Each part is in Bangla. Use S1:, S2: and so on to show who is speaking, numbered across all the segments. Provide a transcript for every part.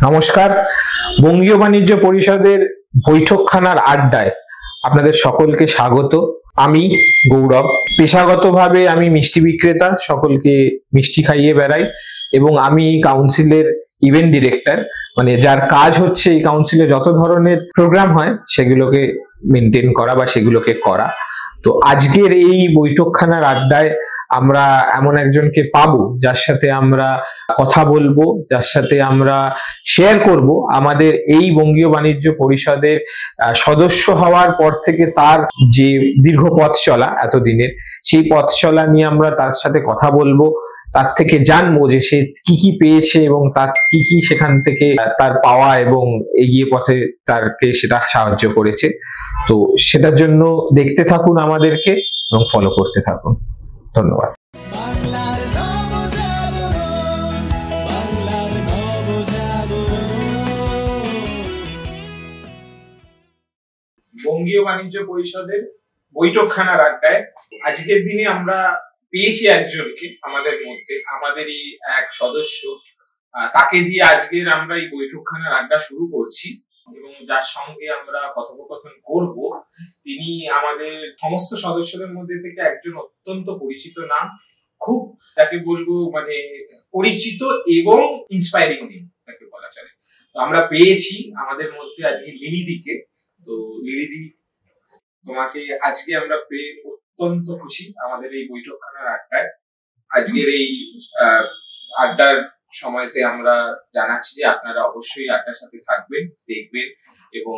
S1: নমস্কার। বঙ্গীয় বাণিজ্য পরিষদের বৈঠকখানার আড্ডায় আপনাদের সকলকে স্বাগত। আমি গৌরব। পেশাগতভাবে আমি মিষ্টি বিক্রেতা, সকলকে মিষ্টি খাইয়ে বেড়াই এবং আমি কাউন্সিলের ইভেন্ট ডিরেক্টর, মানে যার কাজ হচ্ছে এই কাউন্সিলে যত ধরনের প্রোগ্রাম হয় সেগুলোকে মেনটেন করা বা সেগুলোকে করা। তো আজকের এই বৈঠকখানার আড্ডায় আমরা এমন একজনকে পাবো যার সাথে আমরা কথা বলবো, যার সাথে আমরা শেয়ার করব আমাদের এই বঙ্গীয় বাণিজ্য পরিষদের সদস্য হওয়ার পর থেকে তার যে দীর্ঘ পথ চলা এতদিনের, সেই পথ চলা নিয়ে আমরা তার সাথে কথা বলবো, তার থেকে জানবো যে সে কি কি পেয়েছে এবং তার কি কি সেখান থেকে তার পাওয়া এবং এগিয়ে পথে তারকে সেটা সাহায্য করেছে। তো সেটার জন্য দেখতে থাকুন আমাদেরকে এবং ফলো করতে থাকুন। ধন্যবাদ। বঙ্গীয় বাণিজ্য পরিষদের বৈঠকখানার আড্ডায় আজকের দিনে আমরা পেয়েছি একজনকে আমাদের মধ্যে, আমাদেরই এক সদস্য, তাকে দিয়ে আজকের আমরা এই বৈঠকখানার আড্ডা শুরু করছি এবং যার সঙ্গে আমরা কথোপকথন করব তিনি আমাদের সমস্ত সদস্যদের মধ্যে থেকে একজন অত্যন্ত পরিচিত নাম, খুব তাকে বলবো মানে পরিচিত এবং ইন্সপায়ারিং নেম তাকে বলা চলে। তো আমরা পেয়েছি আমাদের মধ্যে আজকে লিলিদিকে। তো লিলিদি, তোমাকে আজকে আমরা পেয়ে অত্যন্ত খুশি আমাদের এই বৈঠকখানার আড্ডায়। আজকের এই আড্ডার সময়তে আমরা জানাচ্ছি যে আপনারা অবশ্যই আড্ডার সাথে থাকবেন, দেখবেন এবং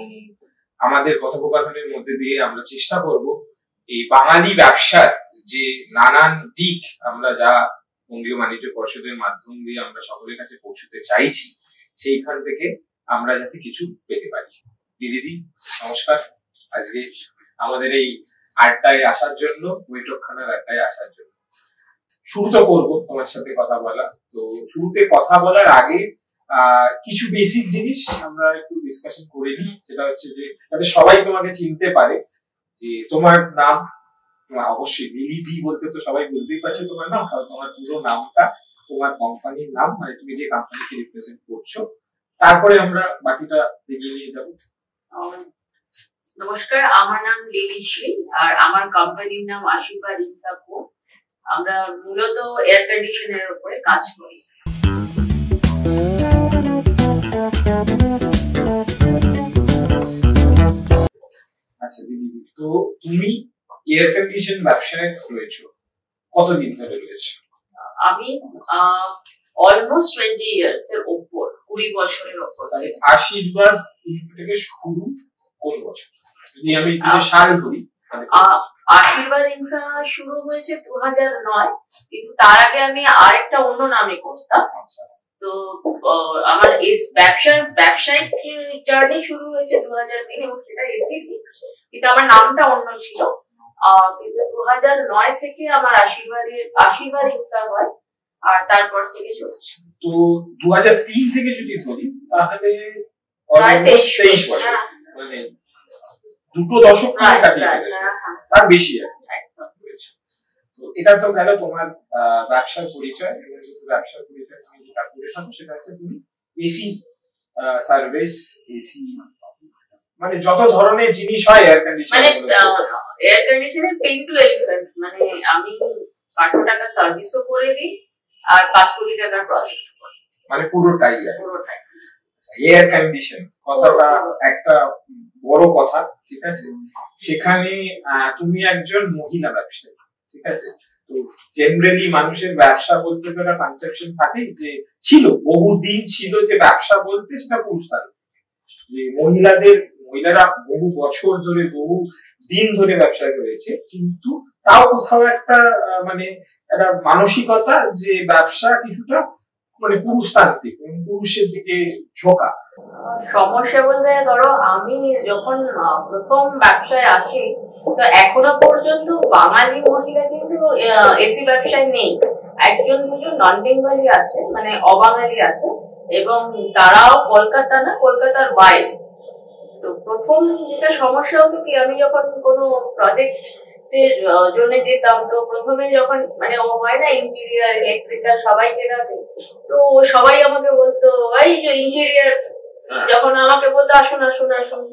S1: আমাদের কথোপকথনের মধ্যে দিয়ে আমরা চেষ্টা করব এই বাঙালি ব্যবসার যে নানান দিক আমরা যা বঙ্গীয় বাণিজ্য পরিষদের মাধ্যম দিয়ে আমরা সকলের কাছে পৌঁছতে চাইছি, সেইখান থেকে আমরা যাতে কিছু পেতে পারি। দিদি নমস্কার, আজকে আমাদের এই আড্ডায় আসার জন্য, বৈঠকখানার আড্ডায় আসার জন্য। শুরুতে করবো তোমার সাথে কথা বলা। তো শুরুতে কথা বলার আগে কিছু বেসিক জিনিস আমরা একটু ডিসকাশন করে নিই। সেটা হচ্ছে যে যাতে সবাই তোমাকে চিনতে পারে, যে তোমার নাম অবশ্যই লিলিদি বলতে তো সবাই বুঝতেই পারছে তোমার নাম, তাহলে তোমার পুরো নামটা, তোমার কোম্পানির নাম, মানে তুমি যে কোম্পানিকে রিপ্রেজেন্ট করছো, তারপরে আমরা বাকিটা এগিয়ে নিয়ে যাবো।
S2: নমস্কার, আমার নাম লিলি শীল আর আমার কোম্পানির নাম আশীর্বাদ ইনফ্রাকো। আমরা মূলত এয়ার কন্ডিশনের উপরে কাজ করি।
S1: আচ্ছা দিদি, তো তুমি এয়ার কন্ডিশন ব্যবসায় রয়েছো, কতদিন ধরে রয়েছো?
S2: আমি অলমোস্ট 20 ইয়ার্স এর উপর, 20 বছরের উপর।
S1: আশীর্বাদ থেকে শুরু কোন বছর, যদি আমি সাল ধরি?
S2: আশীর্বাদ ইনফ্রা শুরু হয়েছে 2009, কিন্তু তার আগে আমি আরেকটা অন্য নামে করতাম। তো আমার ব্যবসায়িক জার্নি শুরু হয়েছে 2003 এবং সেটা এসিবি, কিন্তু আমার নামটা অন্য ছিল। কিন্তু 2009 থেকে আমার আশীর্বাদ ইনফ্রা হয় আর তারপর থেকে চলছে।
S1: তো 2003 থেকে যদি ধরি তাহলে 23 বছর, মানে দুটো দশক তার বেশি হয়েছে। তো এটা তো গেল তোমার ব্যবসার পরিচয়। ব্যবসার পরিচয় তুমি যেটা করে থাকো সেটা হচ্ছে তুমি এসি সার্ভিস, এসি মানে যত ধরনের জিনিস হয় এয়ার কন্ডিশন,
S2: মানে এয়ার কন্ডিশনের পেন টু এলিফ্যান্ট, মানে আমি 500 টাকা সার্ভিসও করে দিই আর 5 কোটি টাকার প্রজেক্ট করি,
S1: মানে পুরোটাই এয়ার কন্ডিশন। কথাটা একটা বড় কথা, ঠিক আছে? সেখানে তুমি একজন মহিলা ব্যবসায়ী, ঠিক আছে? তো জেনারেলি মানুষের ব্যবসা বলতে তো একটা কনসেপশন থাকে, যে ছিল বহুদিন ছিল যে ব্যবসা বলতে সেটা পুরুষতান্ত্রিক, যে মহিলারা বহু বছর ধরে, বহু দিন ধরে ব্যবসা করেছে, কিন্তু তাও কোথাও একটা মানে একটা মানসিকতা যে ব্যবসা কিছুটা মানে পুরুষতান্ত্রিক, পুরুষের দিকে ঝোঁকা।
S2: সমস্যা বলতে ধরো, আমি যখন প্রথম ব্যবসায় আসি, তো এখনো পর্যন্ত বাঙালি মহিলা কিন্তু এসি ব্যবসায় নেই। একজন দুজন নন বেঙ্গলি আছে, মানে অবাঙালি আছে, এবং তারাও কলকাতা না, কলকাতার বাইরে। তো প্রথম যেটা সমস্যা হতো কি, আমি যখন কোনো প্রজেক্ট গিফটের জন্য যেতাম, তো প্রথমে যখন মানে ও হয় না ইন্টেরিয়ার ইলেকট্রিক্যাল সবাইকে রাখে, তো সবাই আমাকে বলতো এই যে ইন্টেরিয়ার, যখন আমাকে বলতো আসুন আসুন আসুন,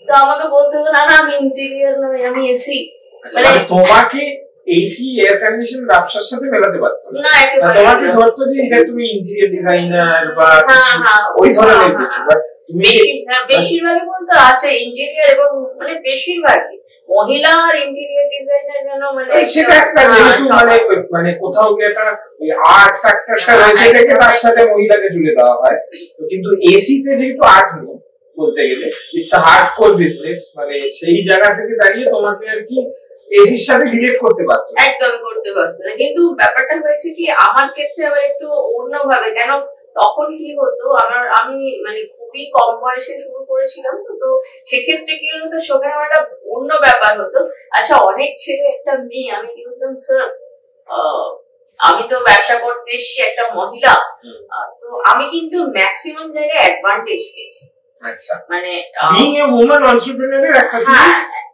S2: তো আমাকে বলতো না না আমি ইন্টেরিয়ার নয় আমি এসি।
S1: মানে তোমাকে এসি এয়ার কন্ডিশন ব্যবসার সাথে মেলাতে পারতো
S2: না,
S1: তোমাকে ধরতো যে এটা তুমি ইন্টেরিয়ার ডিজাইনার বা ওই ধরনের কিছু, বাট তুমি
S2: বেশিরভাগই বলতো আচ্ছা ইন্টেরিয়ার, এবং মানে বেশিরভাগই মহিলা আর ইন্টেরিয়ার ডিজাইনার যেন মানে
S1: সেটা একটা মানে কোথাও গিয়ে একটা আর্ট ফ্যাক্টরটা রয়েছে, এটাকে তার সাথে মহিলাকে জুড়ে দেওয়া হয়। কিন্তু এসিতে যেহেতু আর্ট নেই বলতে গেলে, ইটস আ হার্ডকোর বিজনেস, মানে সেই জায়গা থেকে দাঁড়িয়ে তোমাকে আর কি এসির সাথে রিলেট করতে পারতো,
S2: একদম করতে পারতো না। কিন্তু ব্যাপারটা হয়েছে কি আমার ক্ষেত্রে আবার একটু অন্যভাবে, কেন তখন কি হতো আমি মানে খুবই কম বয়সে শুরু করেছিলাম, তো সেক্ষেত্রে কি হতো সেখানে একটা অন্য ব্যাপার হতো। আচ্ছা অনেক ছেলে একটা মেয়ে, আমি কি বলতাম স্যার আমি তো ব্যবসা করতে এসেছি একটা মহিলা, তো আমি কিন্তু ম্যাক্সিমাম জায়গায় অ্যাডভান্টেজ পেয়েছি।
S1: আচ্ছা,
S2: মানে
S1: বিং এ ওম্যান এন্টারপ্রেনারের একটা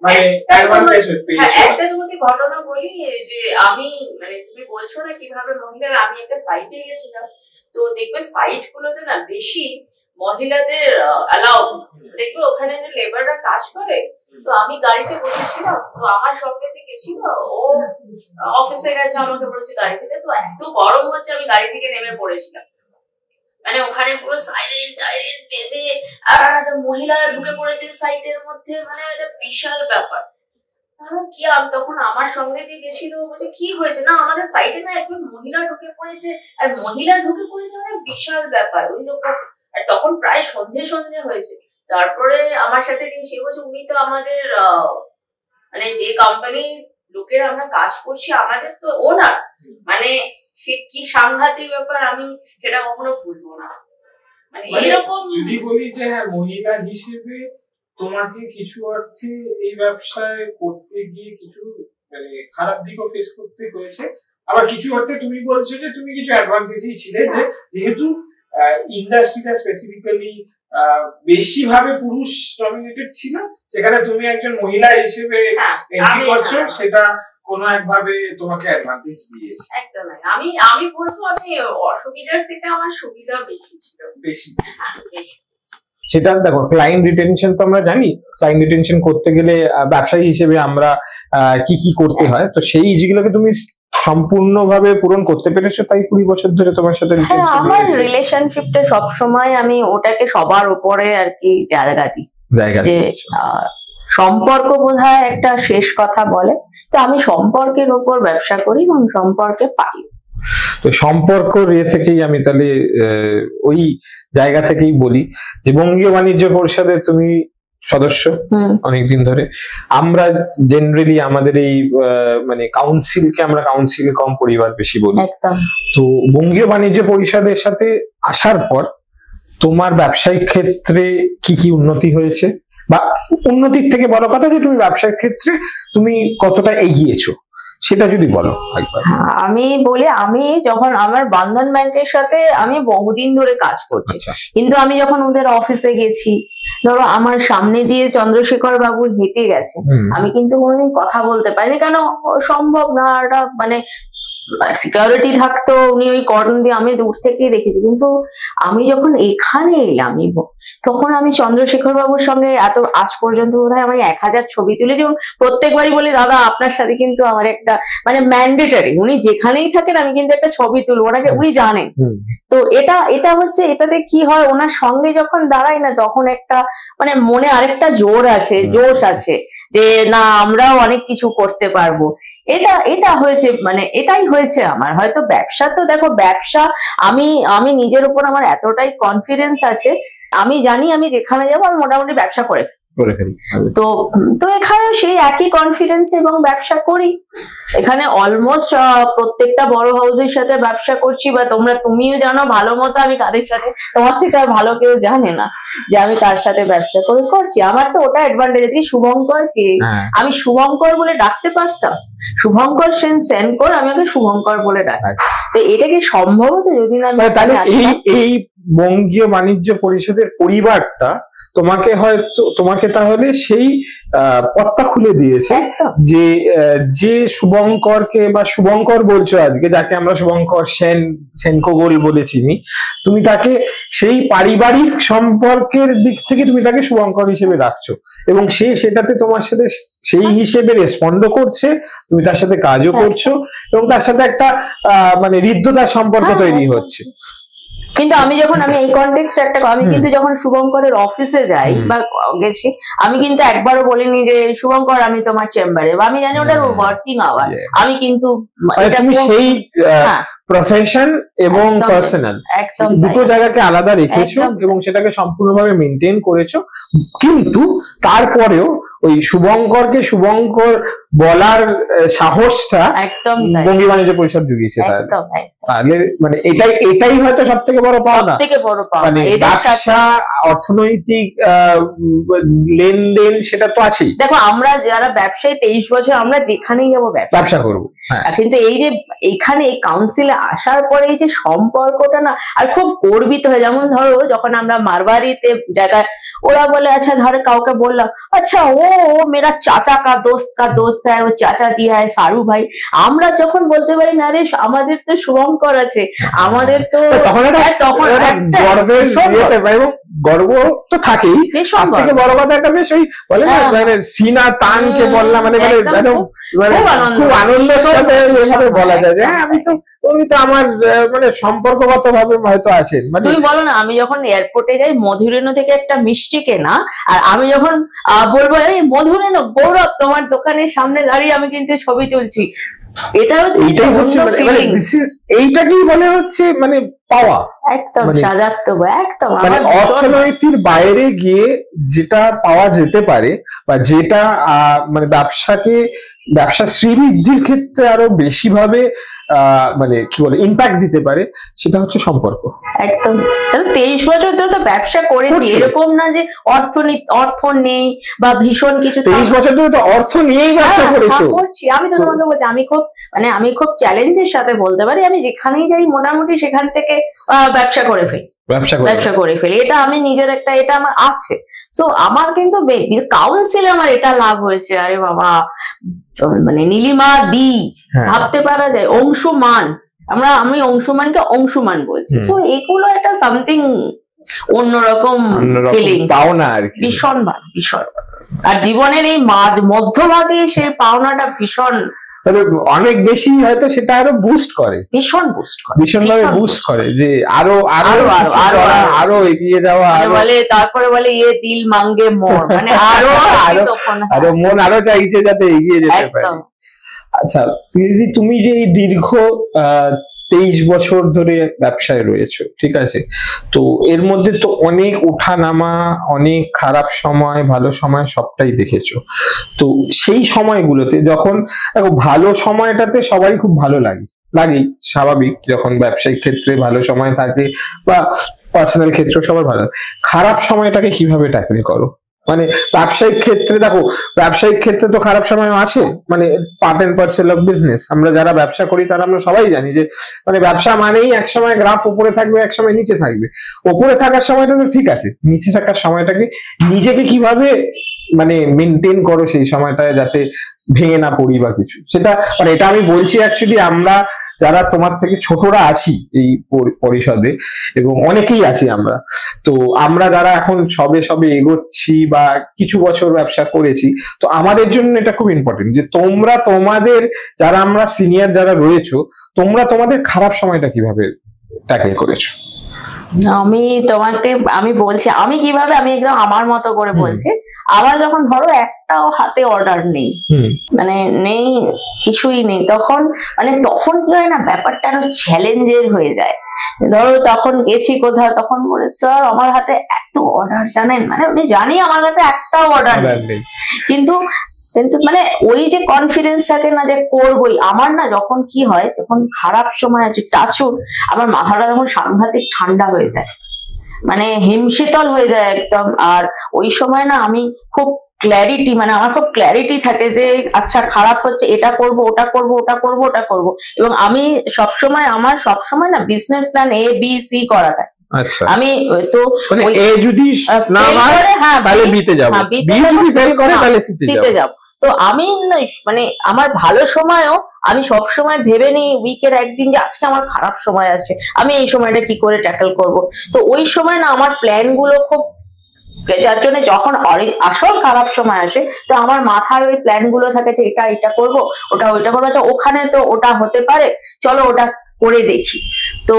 S1: মানে অ্যাডভান্টেজ পেয়েছি।
S2: একটা তোমাকে ঘটনা বলি যে আমি মানে তুমি বলছো না কিভাবে মহিলারা, আমি একটা সাইটে গেছিলাম, তো দেখবে সাইট গুলোতে না বেশি মহিলাদের অ্যালাউ, দেখবে ওখানে যে লেবাররা কাজ করে, তো আমি গাড়িতে বসেছিলাম, তো আমার সঙ্গে যে গেছিল ও অফিসে গেছে, আমাকে বলেছে গাড়ি থেকে, তো এত গরম হচ্ছে আমি গাড়ি থেকে নেমে পড়েছিলাম, মানে ওখানে পুরো সাইলেন্ট টাইলেন্ট বেজে আর মহিলা ঢুকে পড়েছে সাইটের মধ্যে, মানে একটা বিশাল ব্যাপার। কি তখন আমার সঙ্গে যে গেছিল বলছে কি হয়েছে, না আমাদের সাইডে না একজন মহিলা ঢুকে পড়েছে, আর মহিলা ঢুকে পড়েছে মানে বিশাল ব্যাপার ওই লোক। আর তখন প্রায় সন্ধে হয়েছে, তারপরে আমার সাথে যে সে বলছে উনি তো আমাদের মানে যে কোম্পানি লোকেরা আমরা কাজ করছি আমাদের তো ওনার, মানে সে কি সাংঘাতিক ব্যাপার, আমি সেটা কখনো ভুলবো না। মানে এরকম
S1: যদি বলি যে হ্যাঁ মহিলা হিসেবে তোমাকে কিছু অর্থে এই ব্যবসায় করতে গিয়ে কিছু মানে খারাপ দিকও ফেস করতে হয়েছে, আবার কিছু অর্থে তুমি বলছো যে তুমি কিছু অ্যাডভান্টেজই ছিলে, যে যেহেতু ইন্ডাস্ট্রিটা স্পেসিফিক্যালি বেশি ভাবে পুরুষ ডমিনেটেড ছিল, সেখানে তুমি একজন মহিলা হিসেবে এন্ট্রি করছো, সেটা কোনো একভাবে তোমাকে অ্যাডভান্টেজ দিয়েছে।
S2: একদম আমি বলবো আমি অসুবিধার থেকে আমার সুবিধা বেশি ছিল, বেশি।
S3: সেটা দেখো ক্লায়েন্ট রিটেনশন তো আমরা জানি, ক্লায়েন্ট রিটেনশন করতে গেলে ব্যবসায়ী হিসেবে আমরা কি কি করতে হয়, তো সেই যেগুলোকে তুমি সম্পূর্ণভাবে পূরণ করতে পেরেছো, তাই 20 বছর ধরে তোমার সাথে
S2: আমার রিলেশনশিপটা সবসময় আমি ওটাকে সবার উপরে আর কি জায়গা দিই, যে সম্পর্ক বোধহয় একটা শেষ কথা বলে, তো আমি সম্পর্কের উপর ব্যবসা করি এবং সম্পর্কে পাই।
S3: তো সম্পর্ক থেকেই আমি তাহলে ওই জায়গা থেকেই বলি যে বঙ্গীয় বাণিজ্য পরিষদের তুমি সদস্য অনেকদিন ধরে, আমরা জেনারেলি আমাদের এই মানে কাউন্সিলকে আমরা কাউন্সিল কম পরিবার বেশি বলি। তো বঙ্গীয় বাণিজ্য পরিষদের সাথে আসার পর তোমার ব্যবসায়িক ক্ষেত্রে কি কি উন্নতি হয়েছে, বা উন্নতির থেকে বড় কথা যে তুমি ব্যবসার ক্ষেত্রে তুমি কতটা এগিয়েছো সেটা যদি বলো একবার।
S2: আমি বলি, আমি যখন আমার বন্ধন ব্যাংকের সাথে আমি বহুদিন ধরে কাজ করছি, কিন্তু আমি যখন ওদের অফিসে গেছি, ধরো আমার সামনে দিয়ে চন্দ্রশেখর বাবু হেঁটে গেছে, আমি কিন্তু কোনোদিন কথা বলতে পারিনি, কেন সম্ভব না, এটা মানে সিকিউরিটি থাকতো, উনি ওই কর্ডন দিয়ে আমি দূর থেকেই দেখেছি। কিন্তু আমি যখন এখানে এলাম তখন আমি চন্দ্রশেখর বাবুর সঙ্গে এত আজ পর্যন্ত বোধহয় আমি 1000 ছবি তুলেছি, প্রত্যেকবারই বলি দাদা আপনার সাথে কিন্তু আমার একটা মানে ম্যান্ডেটরি, উনি যেখানেই থাকেন আমি কিন্তু একটা ছবি তুলবো, ওনাকে উনি জানেন। তো এটা হচ্ছে, এটাতে কি হয় ওনার সঙ্গে যখন দাঁড়াই না, যখন একটা মানে মনে আরেকটা জোশ আছে যে না আমরাও অনেক কিছু করতে পারবো, এটা হয়েছে, মানে এটাই হয়েছে আমার। হয়তো ব্যবসা তো দেখো, ব্যবসা আমি নিজের উপর আমার এতটাই কনফিডেন্স আছে, আমি জানি আমি যেখানে যাবো আমি মোটামুটি ব্যবসা করে ফেলি। তো এখানে সেই একই কনফিডেন্স এবং ব্যবসা করি। এখানে অলমোস্ট প্রত্যেকটা বড় হাউসের সাথে ব্যবসা করছি, বা তুমিও জানো ভালো মতো আমি কাদের সাথে, তোমার থেকে আর ভালো কেউ জানে না যে আমি কার সাথে ব্যবসা করছি। আমার তো ওটা অ্যাডভান্টেজ আছে। শুভঙ্কর কে আমি শুভঙ্কর বলে ডাকতে পারতাম, শুভঙ্কর সেন কর আমি ওকে শুভঙ্কর বলে ডাকি। তো এটা কি সম্ভব হতো যদি না
S3: এই বঙ্গীয় বাণিজ্য পরিষদের পরিবারটা তোমাকে তাহলে সেই পথটা খুলে দিয়েছে যে শুভঙ্করকে বা শুভঙ্কর বলছো আজকে, যাকে আমরা শুভঙ্কর সেনকোগোল বলে চিনি, তুমি তাকে সেই পারিবারিক সম্পর্কের দিক থেকে তুমি তাকে শুভঙ্কর হিসেবে রাখছো, এবং সেটাতে তোমার সাথে সেই হিসেবে রেসপন্ড করছে, তুমি তার সাথে কাজও করছো, এবং তার সাথে একটা মানে হৃদ্যতার সম্পর্ক তৈরি হচ্ছে।
S2: কিন্তু আমি এই কনটেক্সট আমি কিন্তু যখন শুভঙ্করের অফিসে যাই বা গেছি, আমি কিন্তু একবারও বলিনি যে শুভঙ্কর আমি তোমার চেম্বারে, বা আমি জানি ওটার ওয়ার্কিং আওয়ার, আমি কিন্তু
S3: সেই প্রফেশন এবং পার্সোনাল দুটো জায়গাকে আলাদা রেখেছো এবং সেটাকে সম্পূর্ণভাবে মেনটেন করেছো। কিন্তু তারপরেও ওই শুভঙ্করকে শুভঙ্কর বলার সাহসটা
S2: একদম
S3: বঙ্গী বাণিজ্য পরিষদ জুগিয়েছে। তাহলে মানে এটাই হয়তো সব থেকে বড় পাওনা, মানে ব্যবসা অর্থনৈতিক লেনদেন সেটা তো আছেই।
S2: দেখো আমরা যারা ব্যবসায়ী 23 বছর আমরা যেখানেই যাবো ব্যবসা করবো, কিন্তু এই যে এখানে এই কাউন্সিলে আসার পরে এই যে সম্পর্কটা না, আর খুব গর্বিত হয়। যেমন ধরো যখন আমরা মারবাড়িতে জায়গায় ওরা বলে আচ্ছা ধরে কাউকে বললাম আচ্ছা ও মেরা চাচা কা দোস্ত হ্যায়, ও চাচা জি হ্যায় সারু ভাই, আমরা যখন বলতে পারি না রে আমাদের তো শুভঙ্কর আছে, আমাদের তো তখন
S3: গর্ব তো থাকেই। থেকে বড় কথা একটা বেশ ওই বলে না মানে সিনা তানকে বললাম, মানে খুব আনন্দের সাথে বলা যায় যে হ্যাঁ উনি তো আমার মানে সম্পর্কগত ভাবে হয়তো আছেন।
S2: তুমি বলো না, আমি যখন এয়ারপোর্টে যাই মধুরেনো থেকে একটা মিষ্টি কেনা, আর আমি যখন বলবো এই মধুরেনো গৌরব তোমার দোকানের সামনে দাঁড়িয়ে আমি কিন্তু ছবি তুলছি,
S3: এইটাকেই বলে হচ্ছে মানে পাওয়া।
S2: একদম একদম
S3: মানে অর্থনৈতিক বাইরে গিয়ে যেটা পাওয়া যেতে পারে বা যেটা মানে ব্যবসা শ্রীবৃদ্ধির ক্ষেত্রে আরো বেশি ভাবে মানে কি বলে ইম্প্যাক্ট দিতে পারে, সেটা হচ্ছে সম্পর্ক।
S2: একদম 23 বছর ধরে তো ব্যবসা করেছি, এরকম না যে অর্থ নেই বা ভীষণ কিছু।
S3: 23 বছর ধরে তো অর্থ নিয়েই ব্যবসা করেছো।
S2: আমি তো তোমাকে বলছি আমি খুব চ্যালেঞ্জের সাথে বলতে পারি, আমি যেখানেই যাই মোটামুটি সেখান থেকে ব্যবসা করে ফেলি। এটা আমি নিজের এটা আমার আছে। সো আমার কিন্তু কাউন্সিলে আমার এটা লাভ হয়েছে। আরে বাবা, মানে নীলিমা দি ভাবতে পারা যায়, অংশুমান, আমি অংশুমানকে অংশুমান বলছি। সো এগুলো একটা সামথিং অন্যরকম ফিলিং,
S3: পাওনা আর কি,
S2: ভীষণ ভীষণ। আর জীবনের এই মধ্যভাগে সেই পাওনাটা ভীষণ
S3: অনেক বেশি হয়তো সেটা আরো বুস্ট করে, ভীষণভাবে বুস্ট করে যে আরো এগিয়ে যাওয়া,
S2: বলে তারপরে বলে ইয়ে দিল মাঙ্গে মোর, মানে
S3: আরো মন আরো চাইছে যাতে এগিয়ে যেতে পারে। আচ্ছা, তুমি যে এই দীর্ঘ 23 বছর ধরে ব্যবসায় রয়েছো, ঠিক আছে, তো এর মধ্যে তো অনেক ওঠানামা, অনেক খারাপ সময়, ভালো সময় সবটাই দেখেছো। তো সেই সময়গুলোতে যখন দেখো ভালো সময়টাতে সবাই খুব ভালো লাগেই স্বাভাবিক, যখন ব্যবসায়িক ক্ষেত্রে ভালো সময় থাকে বা পার্সোনাল ক্ষেত্রে সবার ভালো, খারাপ সময়টাকে কিভাবে ট্যাকেল করো? মানে ব্যবসায়িক ক্ষেত্রে তো খারাপ সময় আছে, মানে part and parcel of business. আমরা যারা ব্যবসা করি তারা আমরা সবাই জানি যে মানে ব্যবসা মানেই এক সময় গ্রাফ উপরে থাকবে, এক সময় নিচে থাকবে। উপরে থাকার সময়টা তো ঠিক আছে, নিচে থাকার সময়টাকে নিজেকে কিভাবে মানে মেনটেন করো সেই সময়টায়, যাতে ভেঙে না পড়ি বা কিছু, সেটা মানে এটা আমি বলছি অ্যাকচুয়ালি আমরা যারা তোমার থেকে ছোটরা আছি এই পরিষদে, এবং অনেকেই আছি আমরা, তো আমরা যারা এখন সবে এগোচ্ছি বা কিছু বছর ব্যবসা করেছি, তো আমাদের জন্য এটা খুব ইম্পর্টেন্ট যে তোমরা তোমাদের যারা আমরা সিনিয়র যারা রয়েছো, তোমরা তোমাদের খারাপ সময়টা কিভাবে ট্যাকেল করেছো।
S2: আমি বলছি আমি কিভাবে, আমি একদম আমার মতো করে বলছি। আমার যখন ধরো একটাও হাতে অর্ডার নেই, মানে নেই, কিছুই নেই, তখন কি হয় না, ব্যাপারটা আরো চ্যালেঞ্জের হয়ে যায়। ধরো তখন গেছি কোথাও, তখন বলে স্যার আমার হাতে এত অর্ডার, জানেন, মানে আমি জানি আমার হাতে একটাও অর্ডার নেই, কিন্তু মানে ওই যে কনফিডেন্স থাকে না যে করবোই। আমার না যখন কি হয়, যখন খারাপ সময় আছে টাচুর, আমার মাথাটা যখন সাংঘাতিক ঠান্ডা হয়ে যায়, মানে হিমশীতল হয়ে যায় একদম। আর ওই সময় না আমি খুব ক্ল্যারিটি, মানে আমার খুব ক্ল্যারিটি থাকে যে আচ্ছা খারাপ হচ্ছে, এটা করব, ওটা করব, ওটা করব। এবং আমি আমার সবসময় না business plan A B C করা থাকে,
S3: আচ্ছা,
S2: আমি তো
S3: মানে এ যদি না হয় তাহলে বিতে যাব, বি যদি ফেল করে তাহলে সিতে যাব।
S2: তো আমি মানে আমার ভালো সময়ও আমি সব সময় ভেবে নিই উইকের একদিন যে আজকে আমার খারাপ সময় আছে, আমি এই সময়টা কি করে ট্যাকল করব। তো ওই সময় না আমার প্ল্যান গুলো খুব, যার জন্য যখন আসল খারাপ সময় আসে তো আমার মাথায় ওই প্ল্যান গুলো থাকে যে এটা করব, ওটা ওইটা করবো, আচ্ছা ওখানে তো ওটা হতে পারে, চলো ওটা করে দেখি। তো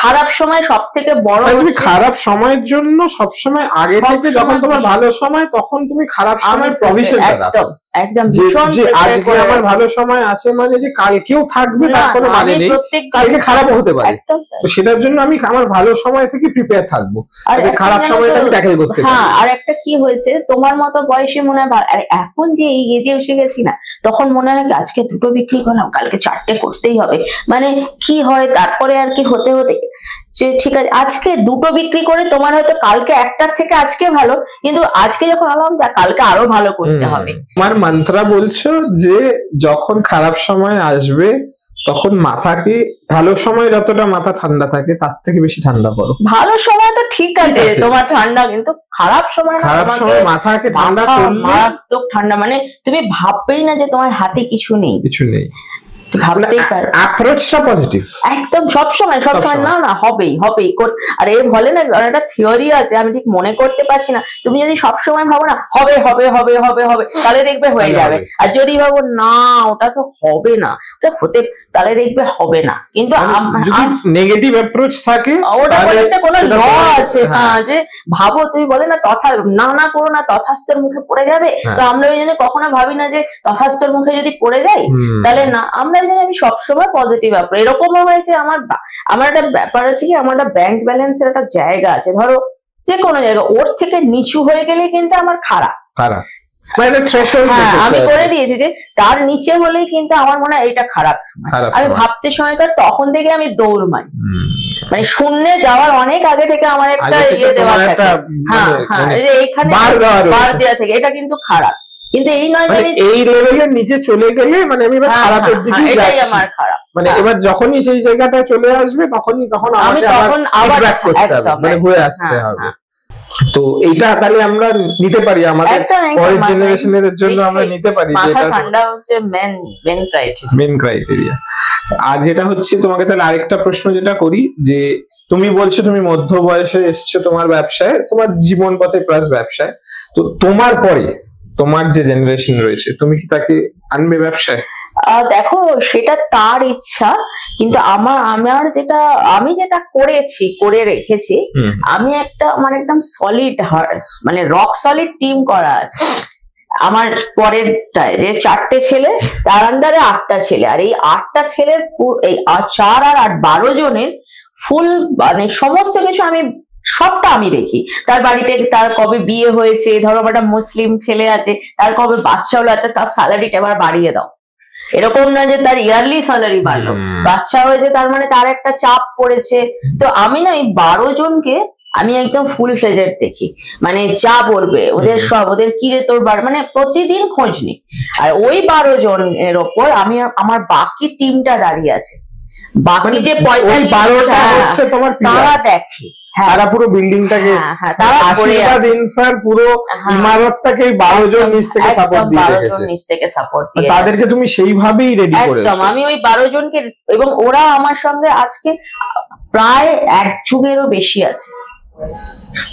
S2: খারাপ সময় সব থেকে বড়,
S3: খারাপ সময়ের জন্য সবসময় আগে থেকে যখন তোমার ভালো সময় তখন তুমি খারাপ সময় প্রভিশন
S2: একদম একদম
S3: যে আজকে আমার ভালো সময় আছে মানে যে কালকেও থাকবে তার কোনো মানে নেই, কালকে খারাপও হতে পারে। তো সেটার জন্য আমি আমার ভালো সময় থেকে প্রিপেয়ার থাকবো, খারাপ সময়টা আমি ট্যাকল করতে পারি।
S2: হ্যাঁ, আর একটা কি হয়েছে, তোমার মতো বয়সে মনে হয়, আর এখন যে এই এজে এসে গেছি না, তখন মনে হয় আজকে 2টো বিক্রি করলাম, কালকে 4টে করতেই হবে। মানে কি হয় তারপরে আর কি হতে হতে যে ঠিক আছে আজকে 2টো বিক্রি করে তোমার হয়তো কালকে 1টার থেকে আজকে ভালো, কিন্তু আজকে যখন আলাম যা কালকে আরো ভালো করতে হবে।
S3: আমার মন্ত্রা বলছো যে যখন খারাপ সময় আসবে তখন মাথাকে, ভালো সময় যতটা মাথা ঠান্ডা থাকে তার থেকে বেশি ঠান্ডা করো।
S2: ভালো সময় তো ঠিক আছে তোমার ঠান্ডা, কিন্তু খারাপ সময়
S3: মাথাকে ঠান্ডা করলে
S2: মারাত্মক ঠান্ডা, মানে তুমি ভাববেই না যে তোমার হাতে কিছু নেই, ভাবতেই পারো।
S3: অ্যাপ্রোচটা পজিটিভ
S2: একদম সবসময় না হবেই। আর এর বলে না একটা থিওরি আছে, আমি ঠিক মনে করতে পারছি না, তুমি যদি সবসময় ভাবো না হবে হবে হবে হবে হবে তাহলে দেখবে হয়ে যাবে, আর যদি ভাবো না ওটা তো হবে না, ওটা হতে, তাহলে দেখবে হবে না। কিন্তু
S3: নেগেটিভ অ্যাপ্রোচ থাকে
S2: ওটা বলে একটা কোনো ল আছে, হ্যাঁ, যে ভাবো তুমি বলে না না করো না তথাস্তর মুখে পড়ে যাবে। তো আমরা ওই জন্য কখনো ভাবি না যে তথাস্তর মুখে যদি পড়ে যাই তাহলে না, আমরা আমি সবসময় পজিটিভ অ্যাপ্রোচ। এরকমও হয়েছে আমার একটা ব্যাপার আছে কি, আমার একটা ব্যাংক ব্যালেন্সের একটা জায়গা আছে, ধরো যে কোনো জায়গা ওর থেকে নিচু হয়ে গেলে কিন্তু আমার খারাপ, আমি করে দিয়েছি যে তার নিচে হলেই কিন্তু আমার মনে হয় এটা খারাপ সময়, আমি ভাবতে সময়কার তখন থেকে আমি দৌড় মারি, মানে শূন্যে যাওয়ার অনেক আগে থেকে আমার একটা ইয়ে দেওয়া থাকে, এইখানে বার দেওয়া থেকে, এটা কিন্তু খারাপ। কিন্তু এই নয় যে
S3: এই লেভেলের নিচে চলে গেলে মানে আমি এবার খারাপের দিকে যাচ্ছি,
S2: আমার খারাপ,
S3: মানে এবার যখনই সেই জায়গাটায় চলে আসবে তখন
S2: আমি তখন আবার
S3: করতে হবে, মানে ঘুরে আসতে হবে। তো এইটা তাহলে আমরা নিতে পারি আমাদের পরের জেনারেশনের জন্য, আমরা নিতে পারি
S2: যেটা ঠান্ডা হচ্ছে
S3: মেন ক্রাইটেরিয়া। আর যেটা হচ্ছে তোমাকে তাহলে আরেকটা প্রশ্ন যেটা করি, যে তুমি বলছো তুমি মধ্য বয়সে এসছো তোমার ব্যবসায়, তোমার জীবন পথে প্লাস ব্যবসায়, তো তোমার পরে তোমার যে জেনারেশন রয়েছে তুমি কি তাকে আনবে ব্যবসায়?
S2: দেখো সেটা তার ইচ্ছা, কিন্তু আমি যেটা করে রেখেছি, আমি একটা আমার একদম সলিড মানে রক সলিড টিম করা আছে আমার পরেরটায়, যে 4টে ছেলে তার আন্ডারে 8টা ছেলে, আর এই 8টা ছেলের এই 4 আর 8 12 জনের ফুল মানে সমস্ত কিছু সবটা আমি দেখি। তার বাড়িতে তার কবে বিয়ে হয়েছে, ধরো একটা মুসলিম ছেলে আছে, তার কবে বাচ্চা হলো, আছে তার স্যালারিটা এবার বাড়িয়ে দাও, এরকম না যে তার ইয়ারলি স্যালারি বাড়লো, বাচ্চা হয়েছে তার মানে তার একটা চাপ পড়েছে। তো আমি না এই 12 জনকে আমি একদম ফুল ফ্লেজেড দেখি, মানে যা বলবে ওদের সব, ওদের কি রে তোর মানে প্রতিদিন খোঁজ নিই। আর ওই 12 জনের ওপর আমি আমার বাকি টিমটা দাঁড়িয়ে আছে, বাকি যে
S3: 45টা হচ্ছে তোমার
S2: তারা দেখে,
S3: তারা পুরো বিল্ডিংটাকে, আশীর্বাদ ইনফ্রার পুরো ইমারতটাকে 12 জন নিচ থেকে সাপোর্ট দিয়ে রেখেছে, তাদেরকে তুমি সেইভাবেই রেডি করেছো।
S2: আমি ওই 12 জনকে, এবং ওরা আমার সঙ্গে আজকে প্রায় 1 যুগেরও বেশি আছে।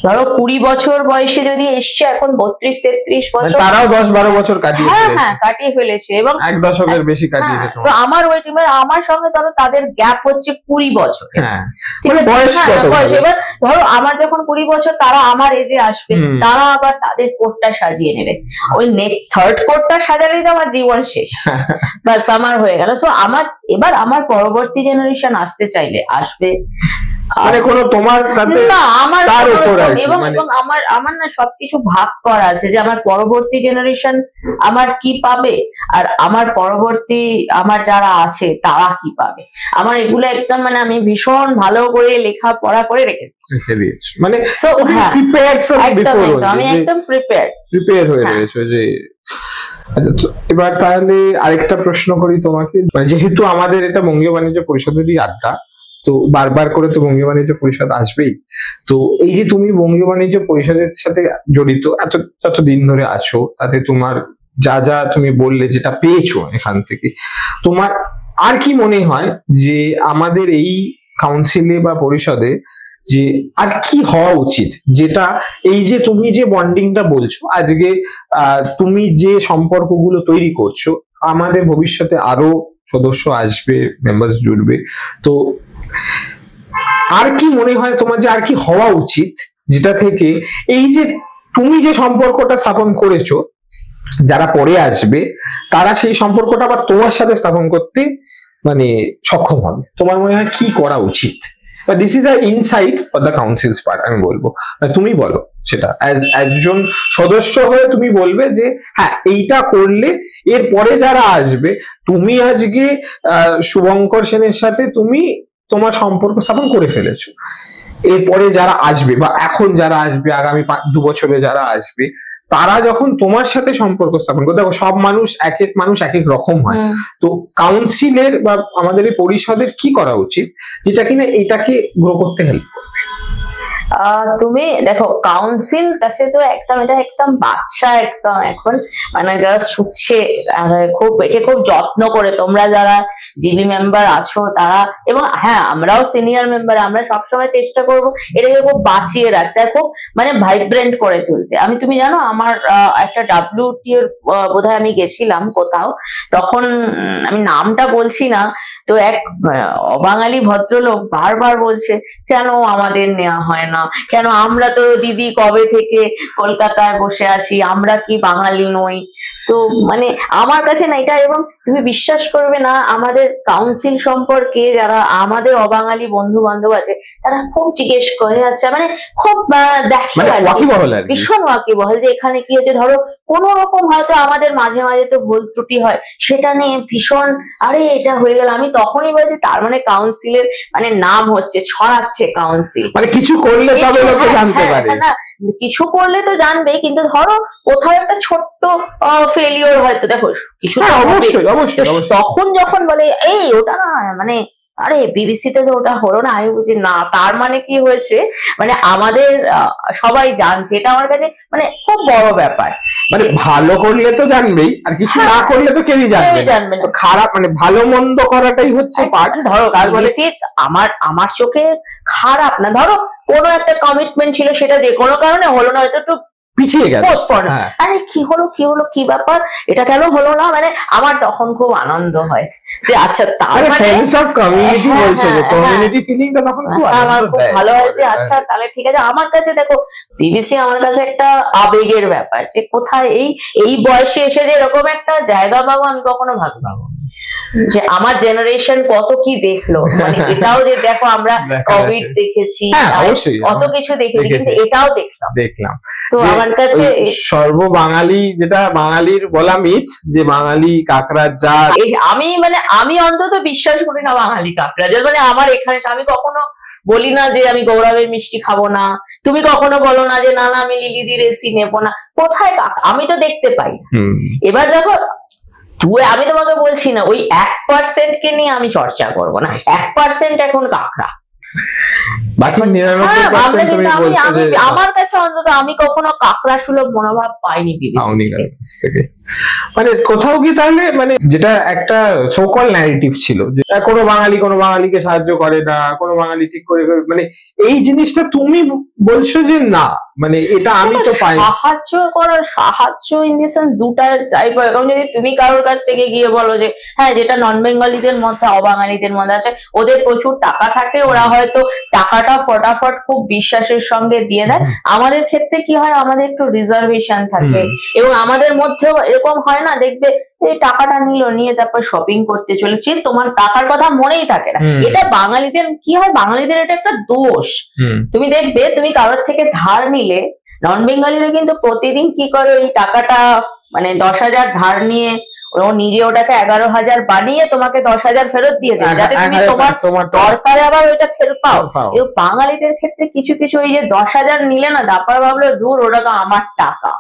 S2: ধরো 20 বছর বয়সে যদি এসছে, এখন 32-33 বছর,
S3: তারাও 10-12 বছর
S2: কাটিয়ে ফেলেছে, এবং
S3: 1 দশকের বেশি কাটিয়েছে।
S2: তো আমার ওই টিমের আমার সঙ্গে ধরো তাদের গ্যাপ হচ্ছে 20 বছর।
S3: বয়স
S2: এবার ধরো আমার যখন 20 বছর, তারা আমার এজে আসবে, তারা আবার তাদের কোটটা সাজিয়ে নেবে, ওই থার্ড কোটটা সাজালেই তো আমার জীবন শেষ, বাস আমার হয়ে গেল। সো এবার আমার পরবর্তী জেনারেশন আসতে চাইলে আসবে,
S3: মানে কোনো তোমার তাতে তার উপর
S2: এবং আমার না সবকিছু ভাগ করা আছে, যে আমার পরবর্তী জেনারেশন আমার কি পাবে, আর আমার পরবর্তী আমার যারা আছে তারা কি পাবে। আমার এগুলো একদম মানে আমি ভীষণ ভালো করে লেখাপড়া করে রেখে দিয়েছি,
S3: মানে
S2: আমি একদম
S3: প্রিপেয়ার হয়ে রয়েছে। যে আচ্ছা, এবার তাহলে আরেকটা প্রশ্ন করি তোমাকে, যেহেতু আমাদের এটা বঙ্গীয় বাণিজ্য পরিষদেরই আড্ডা, তো বারবার করে তো বঙ্গীয় বাণিজ্য পরিষদ আসবেই। তো এই যে তুমি বঙ্গীয় বাণিজ্য পরিষদের সাথে জড়িত যতদিন ধরে আছো, তাতে তোমার যা যা তুমি বললে যেটা পেয়েছো এখান থেকে, তোমার আর কি মনে হয় যে আমাদের এই কাউন্সিলে বা পরিষদে যে আর কি হওয়া উচিত, যেটা এই যে তুমি যে বন্ডিংটা বলছো আজকে, তুমি যে সম্পর্কগুলো তৈরি করছো, আমাদের ভবিষ্যতে আরো সদস্য আসবে, মেম্বার্স জুড়বে, তো আর কি মনে হয় তোমার যে আর কি হওয়া উচিত, যেটা থেকে এই যে তুমি যে সম্পর্কটা স্থাপন করেছো, যারা পরে আসবে তারা সেই সম্পর্কটা আবার তোমার সাথে স্থাপন করতে মানে সক্ষম হবে? তোমার মনে হয় কি করা উচিত? This is a insight for the council's part, আমি বলবো। তুমি বলো সেটা, একজন সদস্য হয়ে তুমি বলবে যে হ্যাঁ এইটা করলে এরপরে যারা আসবে, তুমি আজকে শুভঙ্কর সেনের সাথে তুমি তোমার সম্পর্ক স্থাপন করে ফেলেছো, এরপরে যারা আসবে বা এখন যারা আসবে, আগামী 2 বছরে যারা আসবে, তারা যখন তোমার সাথে সম্পর্ক স্থাপন করে, দেখো সব মানুষ এক এক রকম হয়, তো কাউন্সিলের বা আমাদের এই পরিষদের কি করা উচিত যেটা কিনা এটাকে গ্রো করতে হেল্প করবে?
S2: তুমি দেখো কাউন্সিল কাছে তো এটা একদম বাচ্চা, একদম এখন মানে যারা শুচ্ছে খুব যত্ন করে, তোমরা যারা জিবি মেম্বার আছো তারা, এবং হ্যাঁ আমরাও সিনিয়র মেম্বার, আমরা সবসময় চেষ্টা করবো এটাকে খুব বাঁচিয়ে রাখতে, খুব মানে ভাইব্রেন্ট করে তুলতে। তুমি জানো আমার একটা WTO বোধহয় আমি গেছিলাম কোথাও, তখন আমি নামটা বলছি না, তো এক অবাঙালি ভদ্রলোক বারবার বলছে কেন আমাদের নেওয়া হয় না, কেন আমরা তো দিদি কবে থেকে কলকাতায় বসে আছি, আমরা কি বাঙালি নই? তো মানে আমার কাছে না এটা, এবং তুমি বিশ্বাস করবে না আমাদের কাউন্সিল সম্পর্কে যারা আমাদের অবাঙালি বন্ধু বান্ধব আছে তারা খুব জিজ্ঞেস করে, আচ্ছা মানে খুব দেখে ভীষণ ওয়াকিবহাল যে এখানে কি হচ্ছে। ধরো কোনো রকম হয়তো আমাদের মাঝে মাঝে তো ভুল ত্রুটি হয়, সেটা নিয়ে ভীষণ আরে এটা হয়ে গেল, আমি তখনই বলছি তার মানে কাউন্সিলের মানে নাম হচ্ছে ছড়াচ্ছে কাউন্সিল,
S3: মানে কিছু করলে তবে লোকে জানতে পারে,
S2: না কিছু করলে তো জানবে, কিন্তু ধরো কোথাও একটা ছোট্ট ফেলিওর হয়তো, দেখো কিছু তখন যখন বলে এই ওটা না মানে আরে বিবিসিতে তো ওটা হলো না, আমি বুঝি না তার মানে কি হয়েছে, মানে আমাদের সবাই জানছে, এটা আমার কাছে মানে খুব বড় ব্যাপার।
S3: মানে ভালো করলে তো জানবেই, আর কিছু না করলে তো কেউই জানবে না, খারাপ মানে ভালো মন্দ করাটাই হচ্ছে পার্ট।
S2: ধরো বিবিসি আমার চোখে খারাপ না, ধরো কোনো একটা কমিটমেন্ট ছিল সেটা যে কোনো কারণে হলো না, হয়তো একটু
S3: পিছিয়ে গেল,
S2: আরে কি হলো কি ব্যাপার, এটা কেন হলো না, মানে আমার তখন খুব আনন্দ হয় যে আচ্ছা তার
S3: সেন্স অফ কমিউনিটি বলছো, যে কমিউনিটি ফিলিংটা তখন খুব
S2: আমার খুব ভালো হয় যে আচ্ছা তাহলে ঠিক আছে। আমার কাছে দেখো বিবিসি আমার কাছে একটা আবেগের ব্যাপার, যে কোথায় এই বয়সে এসে যে এরকম একটা জায়গা পাবো আমি কখনো ভাববো যে আমার জেনারেশন কত কি দেখলো, মানে এটাও যে দেখো আমরা কোভিড দেখেছি, কত কিছু দেখেছি, এটাও দেখলাম। তো আমার কাছে
S3: সর্ববাঙালি, যেটা বাঙালির বলা মিথ যে বাঙালি কাকড়া জাত,
S2: আমি অন্তত বিশ্বাস করি না বাঙালি কাকড়া জাত, মানে আমার এখানে আমি কখনো বলি না যে আমি গৌরবের মিষ্টি খাবো না, তুমি কখনো বলো না যে না আমি লিলিদির এসি নেবো না, কোথায় কাকা, আমি তো দেখতে পাই। এবার দেখো আমি তোমাকে বলছি না ওই 1% কে নিয়ে আমি চর্চা করবো না, 1% এখন কাকড়া,
S3: বাকি 99% তুমি বলছো যে
S2: আমার কাছে অন্তত আমি কখনো কাকড়া সুলভ মনোভাব পাইনি
S3: থেকে। মানে কোথাও কি তাহলে মানে যেটা একটা সোকল ন্যারেটিভ ছিল যে কোনো বাঙালিকে সাহায্য করে না, কোনো বাঙালি ঠিক করে, মানে এই জিনিসটা তুমি বলছো যে না, মানে এটা আমি তো পাই
S2: সাহায্য ইন দি সেন্স দুটার চাইবো। এখন যদি তুমি কারোর কাছ থেকে গিয়ে বলো যে হ্যাঁ যেটা নন বেঙ্গলিদের মধ্যে অবাঙালিদের মধ্যে আছে, ওদের প্রচুর টাকা থাকে, ওরা হয়তো টাকাটা ফটাফট খুব বিশ্বাসের সঙ্গে দিয়ে দেয়, আমাদের ক্ষেত্রে কি হয় আমাদের একটু রিজার্ভেশন থাকে, এবং আমাদের মধ্যেও এরকম হয় না, দেখবে এই টাকাটা নিয়ে তারপর শপিং করতে চলেছে, তোমার টাকার কথা মনেই থাকে না। এটা বাঙালিদের কি হয়, বাঙালিদের এটা একটা দোষ। তুমি দেখবে তুমি কারোর থেকে ধার নিলে, নন বেঙ্গলিরা কিন্তু প্রতিদিন কি করে ওই টাকাটা মানে 10,000 ধার নিয়ে ও নিজে ওটাকে 11,000 বানিয়ে তোমাকে 10,000 ফেরত দিয়ে দেবে, যাতে তুমি তোমার দরকারে আবার ওইটা ফেরত পাও। এই বাঙালিদের ক্ষেত্রে কিছু কিছু ওই যে 10,000 নিলে না, তারপর ভাবলো দূর ওটা তো আমার টাকা,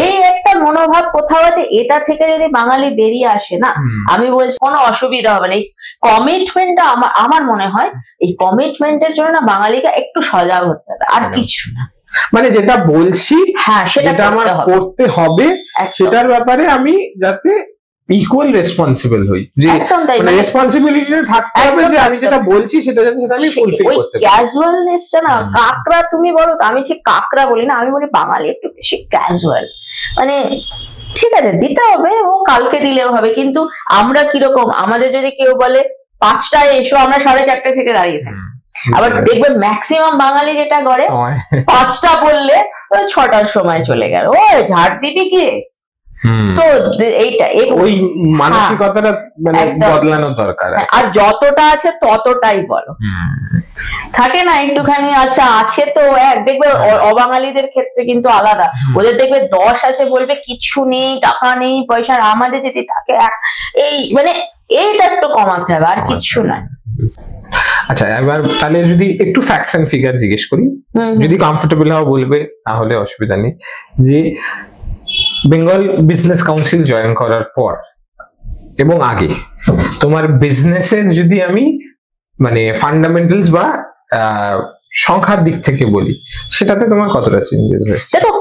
S2: এই একটা মনোভাব কোথাও আছে। এটা থেকে যদি বাঙালি বেরিয়ে আসে না, আমি বলছি কোনো অসুবিধা হবে না। এই কমিটমেন্টটা আমার মনে হয় এই কমিটমেন্টের জন্য না বাঙালিকে একটু সজাগ হতে হবে, আর কিছু না।
S3: মানে যেটা বলছি সেটা আমার করতে হবে, সেটার ব্যাপারে আমি যাতে ইকুয়াল রেসপন্সিবল হই, যে রেসপন্সিবিলিটিটা থাকতে হবে যে আমি যেটা বলছি সেটা আমি ফুলফিল করতে পারি।
S2: ক্যাজুয়ালনেসটা না, কাকড়া তুমি বলো তো, আমি ঠিক কাকড়া বলি না, আমি বলি বাঙালি একটু বেশি ক্যাজুয়াল। মানে ঠিক আছে দিতে হবে, ও কালকে দিলেও হবে, কিন্তু আমরা কিরকম, আমাদের যদি কেউ বলে 5টায় এসো, আমরা 4:30 থেকে দাঁড়িয়ে থাকি। আবার দেখবে ম্যাক্সিমাম বাঙালি যেটা করে 5টা বললে 6টার সময় চলে গেল, ও ঝাড় দিবি কি।
S3: ওই মানসিকতাটা মানে বদলানো দরকার,
S2: আর যতটা আছে ততটাই বলো। থাকে না একটুখানি, আচ্ছা আছে তো দেখবে অবাঙালিদের ক্ষেত্রে কিন্তু আলাদা, ওদের দেখবে 10 আছে বলবে কিছু নেই, টাকা নেই, পয়সা। আমাদের যদি থাকে এই মানে এইটা একটু কমাতে হবে, আর কিছু নয়।
S3: আচ্ছা এবার তাহলে যদি একটু ফ্যাক্টস এন্ড ফিগার জিজ্ঞেস করি, যদি কমফোর্টেবল হও বলবে, তাহলে অসুবিধা নেই। যে বেঙ্গল বিজনেস কাউন্সিল জয়েন করার পর এবং আগে তোমার বিজনেসের যদি আমি মানে ফান্ডামেন্টালস বা সংখ্যার দিক থেকে বলি, সেটাতে তোমার কতটা চেঞ্জেস হয়েছে?
S2: দেখো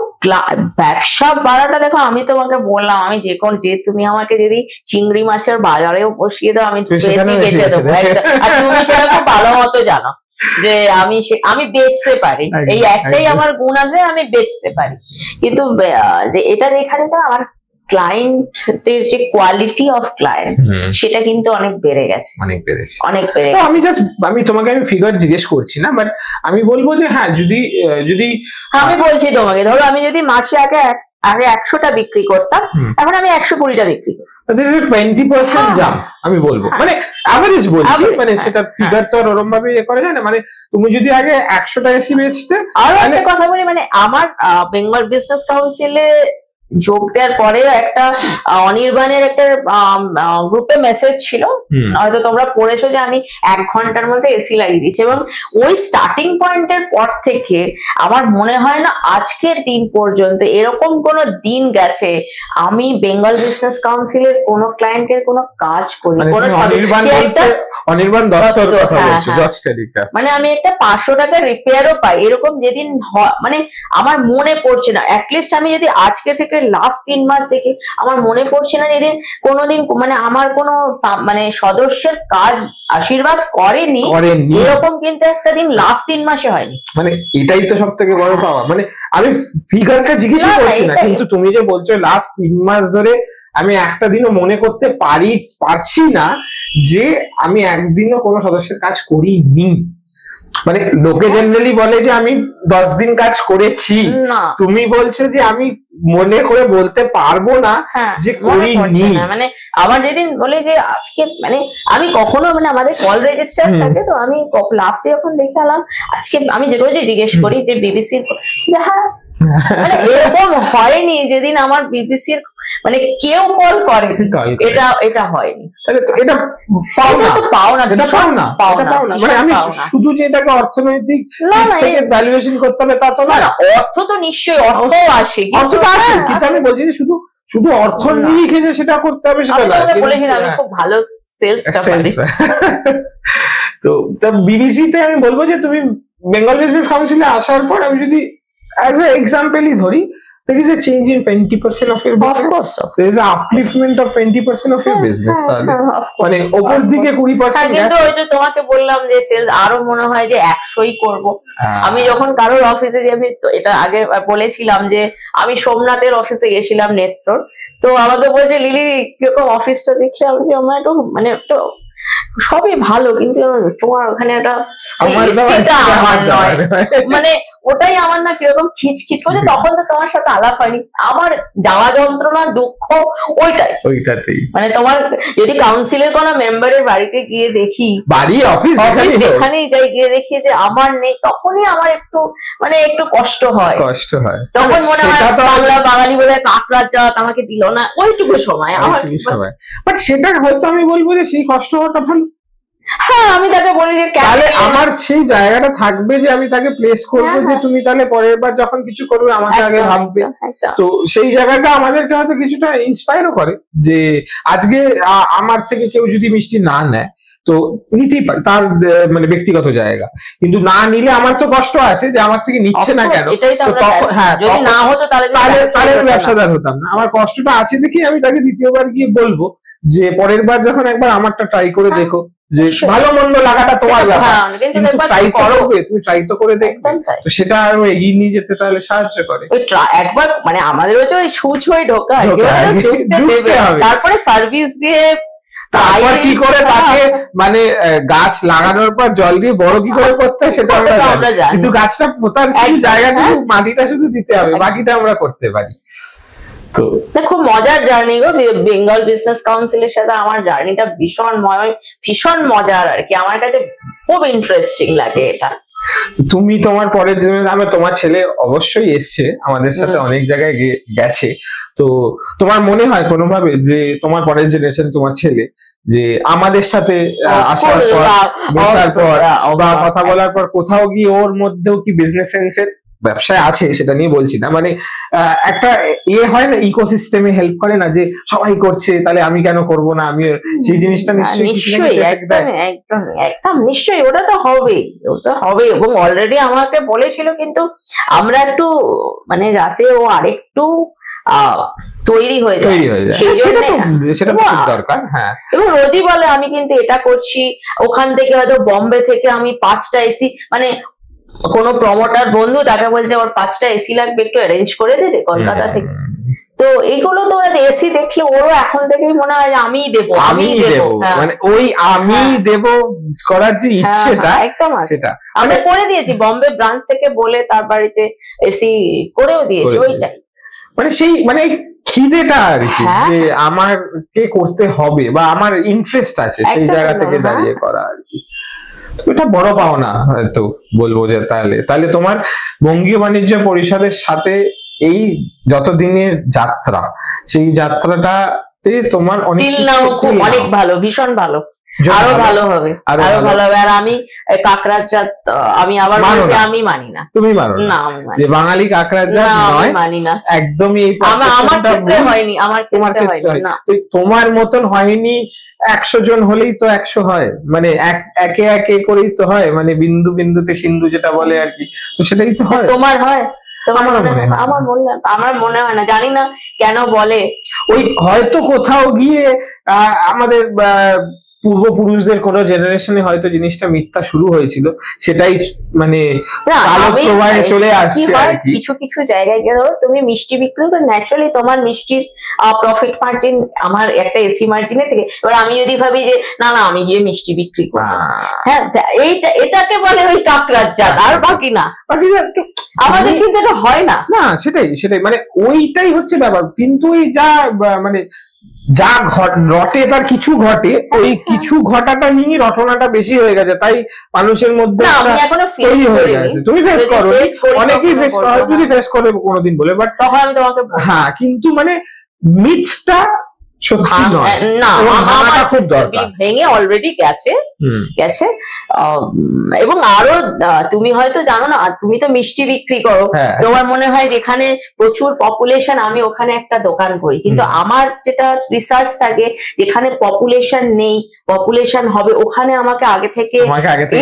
S2: ব্যবসা বাড়াটা, দেখো আমি তোমাকে বললাম, আমি যে তুমি আমাকে যদি চিংড়ি মাছের বাজারেও বসিয়ে দাও, আমি বেশি বেচে দেবো। আর তুমি সেটা খুব ভালো মতো জানো যে আমি বেচতে পারি, এই একটাই আমার গুণ আছে, আমি বেচতে পারি। কিন্তু যে এটা এখানে আমার ক্লায়েন্টের যে কোয়ালিটি অফ ক্লায়েন্ট, সেটা কিন্তু অনেক বেড়ে গেছে, অনেক বেড়েছে।
S3: আমি তোমাকে ফিগার জিজ্ঞেস করছি না, বাট আমি বলবো যে হ্যাঁ, যদি
S2: আমি বলছি তোমাকে, ধরো আমি যদি মাসে আগে 100টা বিক্রি করতাম, এখন আমি 120টা বিক্রি করি,
S3: 20% জাম্প আমি বলবো, মানে অ্যাভারেজ বলছি, মানে সেটা ফিগার তো ওরকম ভাবে করা যায় না। মানে তুমি যদি আগে 100টা এসি বেচতে।
S2: আর একটা কথা বলি, মানে আমার বেঙ্গল বিজনেস কাউন্সিলে যোগ দেওয়ার পরে একটা অনির্বাণের একটা গ্রুপে মেসেজ ছিল, হয়তো তোমরা পড়েছো, যে আমি 1 ঘন্টার মধ্যে এসি লাগিয়ে দিয়েছি। এবং ওই স্টার্টিং পয়েন্টের পর থেকে আমার মনে হয় না আজকের দিন পর্যন্ত এরকম কোনো দিন গেছে আমি বেঙ্গল বিজনেস কাউন্সিলের কোনো ক্লায়েন্টের কোনো কাজ করি,
S3: অনির্বাণ দত্তর কথা বলছো, জজ টেলিগ্রাফ,
S2: মানে আমি একটা 500 টাকা রিপেয়ারও পাই, এরকম যেদিন মানে আমার মনে পড়ছে না। অ্যাটলিস্ট আমি যদি আজকে থেকে লাস্ট 3 মাস দেখি, আমার মনে পড়ছে না যেদিন কোনোদিন মানে আমার কোনো মানে সদস্যের কাজ আশীর্বাদ করেনি, এরকম কিন্তু একটা দিন লাস্ট 3 মাসে হয়নি।
S3: মানে এটাই তো সব থেকে বড় পাওয়া। মানে আমি ফিগারটা জিজ্ঞেস করছি না, কিন্তু তুমি যে বলছো লাস্ট 3 মাস ধরে আমি একটা দিনও মনে করতে পারছি না যে আমি একদিনও কোনো সদস্যের কাজ করিনি। মানে লোকে জেনারেলি বলে যে আমি 10 দিন কাজ করেছি, তুমি বলছো যে আমি মনে করে বলতে পারবো না যে করিনি।
S2: মানে আমার যেদিন বলে যে আজকে, মানে আমি কখনো, মানে আমাদের কল রেজিস্টার থাকে, তো আমি লাস্টে যখন দেখালাম আজকে, আমি যে রোজই জিজ্ঞেস করি যে বিবিসির, হ্যাঁ মানে এরকম হয়নি যেদিন আমার বিবিসির মানে কেউ কল করে, এটা হয়নি।
S3: এটা পাও না। মানে আমি শুধু যে এটাকে অর্থনৈতিক থেকে ভ্যালুয়েশন করতে হবে তা তো না।
S2: অর্থ তো নিশ্চয়ই অর্থ আসে,
S3: কিন্তু আমি বলছি যে শুধু অর্থ নিরিখে যে সেটা করতে হবে সেটা না।
S2: আমি খুব ভালো সেলসটা পারি।
S3: তো বিবিসিতে আমি বলবো যে তুমি বেঙ্গল বিজনেস কাউন্সিলে আসার পর, আমি যদি অ্যাজ এ এক্সাম্পলই ধরি, there is a change in 20% of your business. Of course. There is an upliftment of 20% of your business. মানে উপর দিকে 20%।
S2: কিন্তু ওই যে তোমাকে বললাম যে সেলস আরো মনে হয় যে 100ই করব। আমি যখন কারোর অফিসে যে, আমি তো এটা আগে বলেছিলাম যে আমি সোমনাথের অফিসে গেছিলাম নেত্রর, তো আমাকে বলছে লিলি কিরকম অফিসটা দেখছি, আমি আমার একটু মানে একটু সবই ভালো, কিন্তু তোমার ওখানে একটা মানে ওটাই আমার না কিরকম খিচখিচ করছে। তখন তো তোমার সাথে আলাপ হয়নি, আমার জ্বালা যন্ত্রণা দুঃখ ওইটাতেই। মানে তোমার যদি কাউন্সিলের কোনো মেম্বারের বাড়িতে গিয়ে দেখি,
S3: বাড়ি অফিস
S2: যেখানেই যাই গিয়ে দেখি যে আমার নেই, তখনই আমার একটু মানে একটু কষ্ট হয়। তখন মনে হয় বাঙালি বলে কাকড়ার জাত আমাকে দিল না, ওইটুকু সময় আমার।
S3: বাট সেটা হয়তো আমি বলবো যে সেই কষ্ট হওয়াটা ভালো।
S2: হ্যাঁ, আমি তাকে বলি যে
S3: তাহলে আমার সেই জায়গাটা থাকবে যে আমি তাকে প্লেস করবো, যে তুমি তাহলে পরের বার যখন কিছু করবে আমাকে আগে ভাববে। তো সেই জায়গাটা আমাদেরকে হয়তো কিছুটা ইন্সপায়ারও করে, যে আজকে আমার থেকে কেউ যদি মিষ্টি না নেয় তো নিতেই পারে, তার মানে ব্যক্তিগত জায়গা, কিন্তু না নিলে আমার তো কষ্ট আছে যে আমার থেকে নিচ্ছে না কেন। তখন হ্যাঁ, যদি না হতো তাহলে ব্যবসাদার হতাম না। আমার কষ্টটা আছে দেখি আমি তাকে দ্বিতীয়বার গিয়ে বলবো যে পরের বার যখন একবার আমারটা ট্রাই করে দেখো, যে ভালো মন্দ লাগাটা তোমার ব্যাপার, কিন্তু ট্রাই করবে, তুমি ট্রাই তো করে দেখবে, তো সেটা আরো এগিয়ে নিয়ে যেতে তাহলে সাহায্য করে।
S2: একবার মানে আমাদের হচ্ছে ওই সুচ হয়ে ঢোকা, তারপরে সার্ভিস দিয়ে,
S3: তারপর কি করে তাকে মানে গাছ লাগানোর পর জল দিয়ে বড় কি করে করতে হয় সেটা আমরা জানি, কিন্তু গাছটা পোতার জায়গাটুকু মাটিটা শুধু দিতে হবে, বাকিটা আমরা করতে পারি। তো
S2: খুব মজার জার্নি গো, বেঙ্গল বিজনেস কাউন্সিলের সাথে আমার জার্নিটা ভীষণ মজার আর কি, আমার কাছে খুব ইন্টারেস্টিং লাগে এটা।
S3: তুমি তোমার পরের জেনারেশন, তোমার ছেলে অবশ্যই এসছে আমাদের সাথে, অনেক জায়গায় গেছে, তো তোমার মনে হয় কোনোভাবে যে তোমার পরের জেনারেশন তোমার ছেলে যে আমাদের সাথে আসার পর, বসার পর বা কথা বলার পর কোথাও গিয়ে ওর মধ্যেও কি বিজনেস সেন্সের ব্যবসায় আছে, সেটা নিয়ে বলছি না, মানে একটা হয় না, ইকোসিস্টেমে হেল্প করে না, যে সবাই করছে তাহলে আমি কেন করব না, আমি সেই জিনিসটা
S2: নিশ্চয়ই একদম নিশ্চয়ই ওটা তো হবে, এবং অলরেডি আমাকে বলেছিল, কিন্তু আমরা একটু মানে যাতে ও আরেকটু তৈরি হয়ে যায়
S3: সেটা দরকার। হ্যাঁ,
S2: এবং রোজই বলে আমি কিন্তু এটা করছি, ওখান থেকে হয়তো বম্বে থেকে আমি 5টা এসি, মানে কোনো প্রমোটার বন্ধু তাকে বলছে ওর 5টা এসি লাগবে, একটু অ্যারেঞ্জ করে দেবে কলকাতা থেকে। তো এইগুলো তো ওরা এসি দেখলে ওরও এখন থেকেই মনে হয় আমি দেবো,
S3: মানে ওই আমি দেবো করার যে ইচ্ছেটা
S2: একদম আছে। আমরা করে দিয়েছি, বম্বে ব্রাঞ্চ থেকে বলে তার বাড়িতে এসি করেও দিয়েছি, ওইটাই
S3: মানে সেই মানে খিদেটা আর কি, যে আমাকে করতে হবে বা আমার ইন্টারেস্ট আছে সেই জায়গা থেকে দাঁড়িয়ে করা আর কি। এটা বড় পাওনা হয়তো বলবো, যে তাহলে তোমার বঙ্গীয় বাণিজ্য পরিষদের সাথে এই যতদিনের যাত্রা, সেই যাত্রাটাতে তোমার অনেক
S2: ভালো, ভীষণ ভালো, আরো ভালো হবে, আর আমি কাকড়ার জাত আমি আবার আমি মানি না।
S3: তুমি মানো না? যে বাঙালি কাকড়ার জাত নয়,
S2: মানি না
S3: একদমই।
S2: আমার ক্ষেত্রে হয়নি, তোমার ক্ষেত্রে না,
S3: তোমার মতন হয়নি। 100 জন হলেই তো 100 হয়, মানে একে একে করেই তো হয়, মানে বিন্দু বিন্দুতে সিন্ধু যেটা বলে আর কি, তো সেটাই তো হয়।
S2: তোমার হয়? আমার মনে হয় না, জানি না কেন বলে।
S3: ওই হয়তো কোথাও গিয়ে আমাদের পূর্বপুরুষদের কোন জেনারেশনে হয়তো জিনিসটা মিথ্যা শুরু হয়েছিল, সেটাই মানে চলে আসছে আর কি।
S2: কিছু কিছু জায়গায় গিয়ে ধরো তুমি মিষ্টি বিক্রি করে, ন্যাচারালি তোমার মিষ্টির প্রফিট মার্জিন আমার একটা এসি মার্জিনের থেকে। এবার আমি যদি ভাবি যে না আমি গিয়ে মিষ্টি বিক্রি করবো, হ্যাঁ এটাকে বলে ওই কাকড়ার জাত, আর বাকি না। আমাদের কিন্তু এটা হয় না,
S3: সেটাই মানে ওইটাই হচ্ছে ব্যাপার। কিন্তু ওই যা মানে যা রটে তার কিছু ঘটে, ওই কিছু ঘটাটা নিয়ে রটনাটা বেশি হয়ে গেছে, তাই মানুষের মধ্যে তুমি ফেস করো, অনেকেই ফেস করো, যদি ফেস করে কোনোদিন বলে, বাট
S2: তখন আমি তোমাকে
S3: হ্যাঁ, কিন্তু মানে মিথটা সত্যি নয়, খুব দরকার,
S2: ভেঙে অলরেডি গেছে। এবং আরো তুমি হয়তো জানো না, তুমি তো মিষ্টি বিক্রি করো, তোমার মনে হয় যেখানে প্রচুর পপুলেশন আমি ওখানে একটা দোকান করি, কিন্তু আমার যেটা রিসার্চ থাকে যেখানে পপুলেশন নেই, পপুলেশন হবে, ওখানে আমাকে আগে থেকে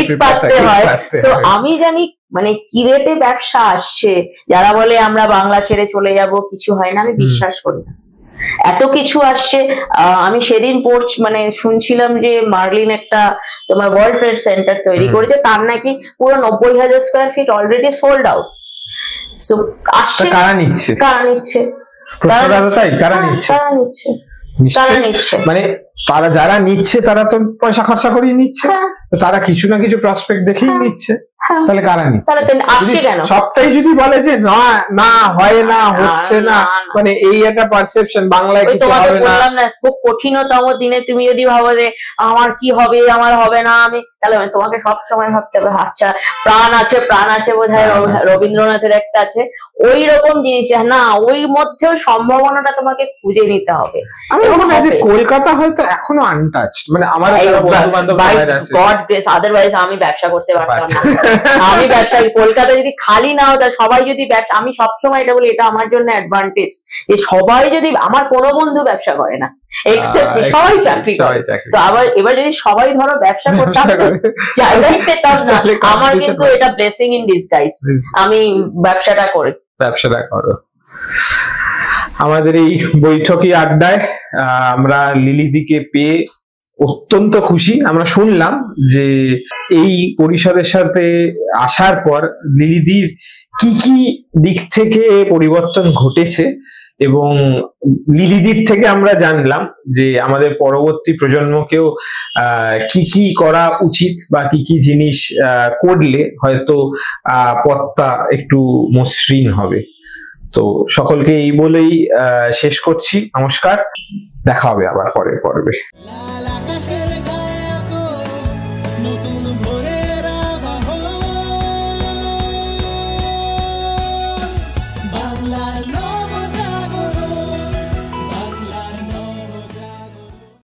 S2: ইট পাততে হয়। তো আমি জানি মানে কি রেটে ব্যবসা আসছে। যারা বলে আমরা বাংলা ছেড়ে চলে যাব, কিছু হয় না, আমি বিশ্বাস করি না। এত কিছু আসছে। আমি সেদিন মানে শুনছিলাম যে মার্লিন একটা তোমার ওয়ার্ল্ড ট্রেড সেন্টার তৈরি করেছে, তার নাকি পুরো 90,000 square feet already sold out. So আসছে,
S3: কারা নিচ্ছে মানে যারা নিচ্ছে তারা তো পয়সা খরচা করেই নিচ্ছে, তারা কিছু না কিছু প্রসপেক্ট দেখেই নিচ্ছে। তাহলে কারা নিচ্ছে?
S2: তাহলে আসছে কেন?
S3: সবটাই যদি বলে যে না না হয় না হচ্ছে না, মানে এই একটা পারসেপশন বাংলায় কিছু হবে না।
S2: বললাম না, খুব কঠিনতম দিনে তুমি যদি ভাবো যে আমার কি হবে, আমার হবে না, আমি তাহলে তোমাকে সবসময় ভাবতে হবে আচ্ছা প্রাণ আছে বোধহয় রবীন্দ্রনাথের একটা আছে ওই রকম জিনিস, না ওই মধ্যেও সম্ভাবনাটা তোমাকে খুঁজে নিতে হবে।
S3: আমি মনে হয় যে কলকাতা হয়তো এখনো আনটাচ, মানে আমার
S2: গড গ্রেস, আদারওয়াইজ আমি ব্যবসা করতে পারতাম না। আমি ব্যবসা কলকাতা যদি খালি না হতো, সবাই যদি ব্যবসা, আমি সবসময় এটা বলি এটা আমার জন্য অ্যাডভান্টেজ যে সবাই যদি, আমার কোনো বন্ধু ব্যবসা করে না এক্সেপ্ট সবাই চাকরি করে, তো আবার এবার যদি সবাই ধরো ব্যবসা করতাম তো জায়গায় পেতাম না। আমার কিন্তু এটা ব্লেসিং ইন ডিসগাইজ, আমি ব্যবসাটা করো।
S3: আমাদের এই বৈঠকি আড্ডায় আমরা লিলিদিকে পেয়ে অত্যন্ত খুশি। আমরা শুনলাম যে এই পরিষদের সাথে আসার পর লিলিদির কি কি দিক থেকে পরিবর্তন ঘটেছে, এবং লিলিদির থেকে আমরা জানলাম যে আমাদের পরবর্তী প্রজন্মকেও কি কি করা উচিত বা কি কি জিনিস করলে হয়তো পথটা একটু মসৃণ হবে। তো সকলকে এই বলেই শেষ করছি, নমস্কার, দেখা হবে আবার পরের পর্বে।